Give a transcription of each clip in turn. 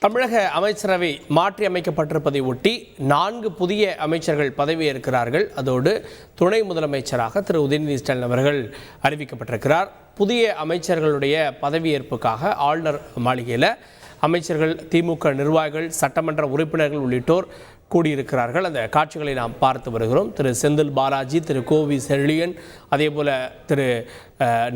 தமிழக அமைச்சரவை மாற்றி அமைக்கப்பட்டிருப்பதை ஒட்டி 4 புதிய அமைச்சர்கள் பதவியேற்கிறார்கள். அதோடு துணை முதலமைச்சராக திரு உதயநிதி ஸ்டாலின் அவர்கள் அறிவிக்கப்பட்டிருக்கிறார். புதிய அமைச்சர்களுடைய பதவியேற்புக்காக ஆளுநர் மாளிகையில் அமைச்சர்கள், திமுக நிர்வாகிகள், சட்டமன்ற உறுப்பினர்கள் உள்ளிட்டோர் கூடியிருக்கிறார்கள். அந்த காட்சிகளை நாம் பார்த்து வருகிறோம். திரு செந்தில் பாலாஜி, திரு கோவி செழியன், அதே போல திரு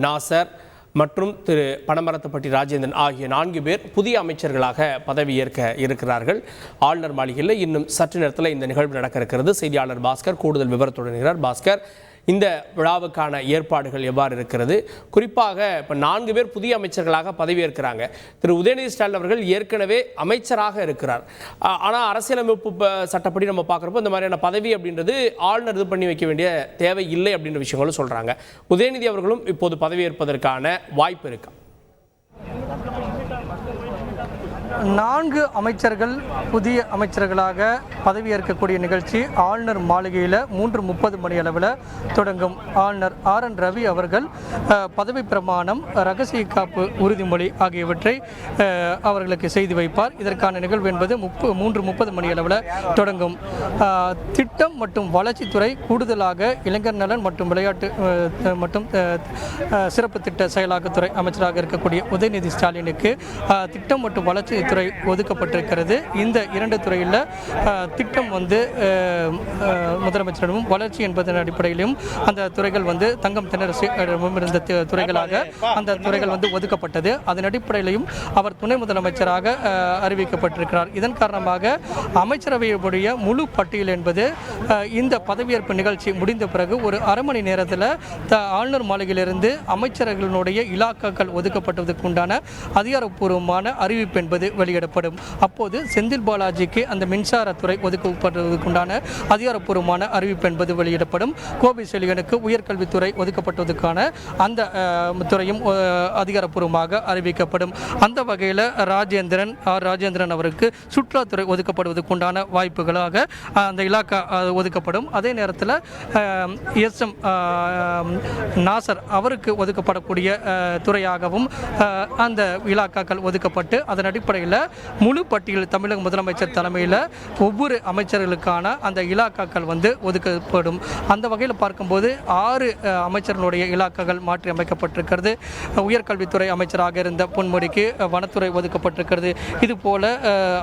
நாசர் மற்றும் திரு பனமரத்துப்பட்டி ராஜேந்திரன் ஆகிய 4 பேர் புதிய அமைச்சர்களாக பதவியேற்க இருக்கிறார்கள். ஆளுநர் மாளிகையில் இன்னும் சற்று நேரத்தில் இந்த நிகழ்வு நடக்க இருக்கிறது. செய்தியாளர் பாஸ்கர் கூடுதல் விவரத்துடன் இருக்கிறார். பாஸ்கர், இந்த விழாவுக்கான ஏற்பாடுகள் எவ்வாறு இருக்கிறது? குறிப்பாக இப்போ 4 பேர் புதிய அமைச்சர்களாக பதவியேற்கிறாங்க. திரு உதயநிதி ஸ்டாலின் அவர்கள் ஏற்கனவே அமைச்சராக இருக்கிறார். ஆனால் அரசியலமைப்பு சட்டப்படி நம்ம பார்க்குறப்போ இந்த மாதிரியான பதவி அப்படின்றது ஆளுநர் இது பண்ணி வைக்க வேண்டிய தேவை இல்லை அப்படின்ற விஷயங்களும் சொல்கிறாங்க. உதயநிதி அவர்களும் இப்போது பதவியேற்பதற்கான வாய்ப்பு இருக்கா? 4 அமைச்சர்கள் புதிய அமைச்சர்களாக பதவியேற்கக்கூடிய நிகழ்ச்சி ஆளுநர் மாளிகையில் 3:30 மணி அளவில் தொடங்கும். ஆளுநர் RN ரவி அவர்கள் பதவி பிரமாணம், ரகசிய காப்பு உறுதிமொழி ஆகியவற்றை அவர்களுக்கு செய்து வைப்பார். இதற்கான நிகழ்வு என்பது 3:30 மணி அளவில் தொடங்கும். திட்டம் மற்றும் வளர்ச்சித்துறை கூடுதலாக இளைஞர் நலன் மற்றும் விளையாட்டு மற்றும் சிறப்பு திட்ட செயலாக்கத்துறை அமைச்சராக இருக்கக்கூடிய உதயநிதி ஸ்டாலினுக்கு திட்டம் மற்றும் வளர்ச்சி துறை ஒதுக்கப்பட்டிருக்கிறது. இந்த 2 துறையில் திட்டம் முதலமைச்சரிடமும், வளர்ச்சி என்பதன் அடிப்படையிலும் அந்த துறைகள் தங்கம் தென்னரசிடமும் இருந்த துறைகளாக அந்த துறைகள் ஒதுக்கப்பட்டது. அதன் அடிப்படையிலும் அவர் துணை முதலமைச்சராக அறிவிக்கப்பட்டிருக்கிறார். இதன் காரணமாக அமைச்சரவையுடைய முழு பட்டியல் என்பது இந்த பதவியேற்பு நிகழ்ச்சி முடிந்த பிறகு ஒரு அரை மணி நேரத்தில் ஆளுநர் மாளிகையிலிருந்து அமைச்சர்களுடைய இலாக்காக்கள் ஒதுக்கப்பட்டதற்கு உண்டான அதிகாரப்பூர்வமான அறிவிப்பு என்பது வெளியிடப்படும். அப்போது செந்தில் பாலாஜிக்கு அந்த மின்சாரத்துறை ஒதுக்கப்படுவதற்குண்டான அதிகாரப்பூர்வமான அறிவிப்பு என்பது வெளியிடப்படும். கோவி செழியனுக்கு உயர்கல்வித்துறை ஒதுக்கப்பட்டதற்கான அந்த துறையும் அதிகாரப்பூர்வமாக அறிவிக்கப்படும். அந்த வகையில் ராஜேந்திரன் அவருக்கு சுற்றுலாத்துறை ஒதுக்கப்படுவதற்குண்டான வாய்ப்புகளாக அந்த இலாக்கா ஒதுக்கப்படும். அதே நேரத்தில் SM நாசர் அவருக்கு ஒதுக்கப்படக்கூடிய துறையாகவும் அந்த இலாக்காக்கள் ஒதுக்கப்பட்டு அதன் அடிப்படையில் முழு பட்டியல் தமிழக முதலமைச்சர் தலைமையில் ஒவ்வொரு அமைச்சர்களுக்கான அந்த இலாக்காக்கள் ஒதுக்கப்படும். அந்த வகையில் பார்க்கும்போது 6 அமைச்சர்களுடைய இலாக்காக்கள் மாற்றி அமைக்கப்பட்டிருக்கிறது. உயர்கல்வித்துறை அமைச்சராக இருந்த பொன்முடிக்கு வனத்துறை ஒதுக்கப்பட்டிருக்கிறது. இதுபோல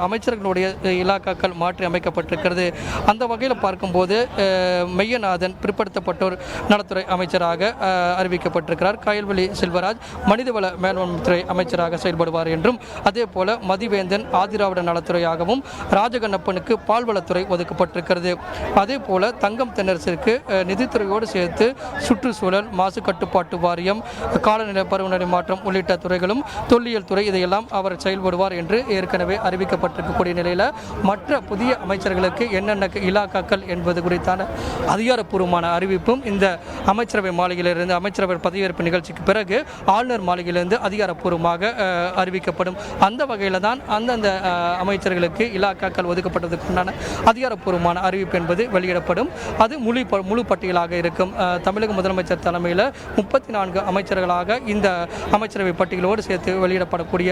அமைச்சர்களுடைய இலாக்காக்கள் மாற்றி அமைக்கப்பட்டிருக்கிறது. அந்த வகையில் பார்க்கும்போது மெய்யநாதன் பிற்படுத்தப்பட்டோர் நலத்துறை அமைச்சராக அறிவிக்கப்பட்டிருக்கிறார். கயல்வெளி செல்வராஜ் மனிதவள மேலாண்மை துறை அமைச்சராக செயல்படுவார் என்றும், அதே போல மதிவேந்தன் ஆதிராவிட நலத்துறையாகவும், ராஜகண்ணப்பனுக்கு பால்வளத்துறை ஒதுக்கப்பட்டிருக்கிறது. அதே போல தங்கம் தென்னரசிற்கு நிதித்துறையோடு சேர்த்து சுற்றுச்சூழல், மாசு கட்டுப்பாட்டு வாரியம், காலநிலை பருவநிலை மாற்றம் உள்ளிட்ட துறைகளும், தொல்லியல் துறை, இதையெல்லாம் அவர் செயல்படுவார் என்று ஏற்கனவே அறிவிக்கப்பட்டிருக்கக்கூடிய நிலையில் மற்ற புதிய அமைச்சர்களுக்கு என்னென்ன இலாக்காக்கள் என்பது குறித்தான அதிகாரப்பூர்வமான அறிவிப்பும் இந்த அமைச்சரவை மாளிகையிலிருந்து அமைச்சரவை பதவியேற்பு நிகழ்ச்சிக்கு பிறகு ஆளுநர் மாளிகையிலிருந்து அதிகாரப்பூர்வமாக அறிவிக்கப்படும். அந்த வகையில் தான் அந்தந்த அமைச்சர்களுக்கு இலாக்காக்கள் ஒதுக்கப்பட்டதுக்குண்டான அதிகாரப்பூர்வமான அறிவிப்பு என்பது வெளியிடப்படும். அது முழு பட்டியலாக இருக்கும். தமிழக முதலமைச்சர் தலைமையில் 34 அமைச்சர்களாக இந்த அமைச்சரவை பட்டியலோடு சேர்த்து வெளியிடப்படக்கூடிய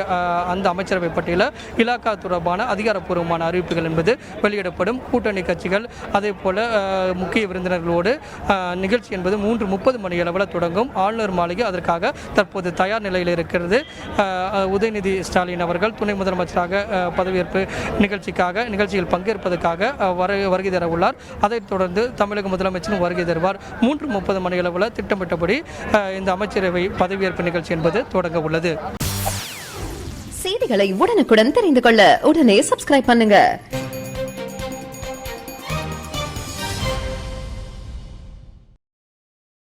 அந்த அமைச்சரவை பட்டியலில் இலாக்கா தொடர்பான அதிகாரப்பூர்வமான அறிவிப்புகள் என்பது வெளியிடப்படும். கூட்டணி கட்சிகள் அதே போல முக்கிய விருந்தினர்களோடு நிகழ்ச்சி என்பது 3:30 மணி அளவில் தொடங்கும். ஆளுநர் மாளிகை அதற்காக தற்போது தயார் நிலையில் இருக்கிறது. உதயநிதி ஸ்டாலின் அவர்கள் துணை முதலமைச்சராக பதவியேற்பு நிகழ்ச்சியில் பங்கேற்பதற்காக வருகை தர உள்ளார். அதைத் தொடர்ந்து தமிழக முதலமைச்சரும் வருகை தருவார். 3:30 மணி அளவில் திட்டமிட்டபடி இந்த அமைச்சரவை பதவியேற்பு நிகழ்ச்சி என்பது தொடங்க உள்ளது. செய்திகளை உடனுக்குடன் தெரிந்து கொள்ள உடனே சப்ஸ்கிரைப் பண்ணுங்க.